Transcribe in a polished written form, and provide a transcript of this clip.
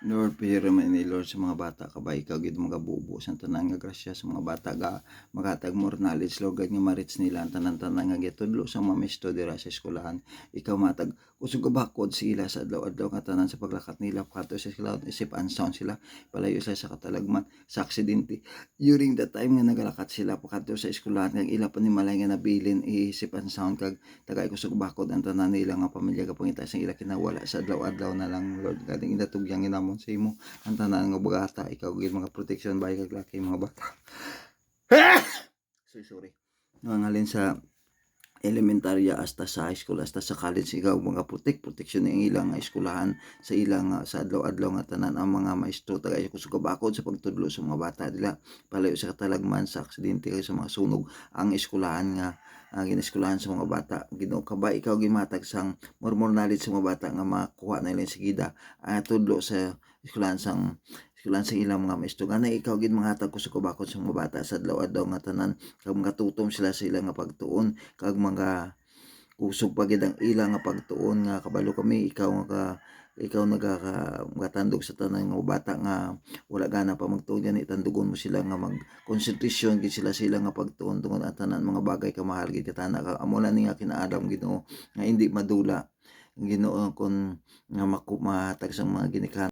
Lord, pihira man ini Lord sa mga bata kabay ikaw gid magabubuo sa tanan nga grasya sa mga bata ga magatag more knowledge Lord God nga ma-reach nila ang tanan-tanan nga gitudlo sa mga misto dira sa eskwelahan. Ikaw matag kusog bakod sila sa adlaw-adlaw nga tanan sa paglakat nila kadto sa eskwelahan isip unsound sila palayo sila sa katalagman sa aksidente. During that time nga nagalakat sila kadto sa eskwelahan kag ila pa ni malay nga nabilin isip unsound kag tagay kusog bakod ang tanan nila nga pamilya gapangita sa ila kinawala sa adlaw-adlaw na lang Lord God ang inatugyang ginamon sa imo ang tanan nga bata ikaw gid mga protection bay kag laki mga bata. Sorry. Nangalin sa elementarya hasta sa high school hasta sa college ikaw mga protection ng ilang eskwelahan sa ilang sa adlaw-adlaw nga tanan ang mga maestro tagay kusog bakod sa pagtudlo sa mga bata dila palayo sa katalagman sa aksidente sa mga sunog ang eskwelahan nga gineskwelahan sa mga bata Ginoo kabay ikaw gimatag sang more knowledge sa mga bata nga makuha na nila sigida tudlo sa eskwelahan sa ilang mga maestro nga ikaw gid manghatag kusog bakod sa mga bata sa adlaw-adlaw nga tanan kag makatutom sila sa ilang nga pagtuon kag mga kusog pa gid ang ilang nga pagtuon nga kabalo kami ikaw nagatandog sa tanan nga bata nga wala gana pa magtuon gani tandugon mo sila nga mag konsentrasyon gid sila nga pagtuon tungod ang tanan mga bagay ka mahal gid katana ka amo na ni nga kinaadam Ginoo nga hindi madula Ginoo kon nga mahatag sa mga ginikanan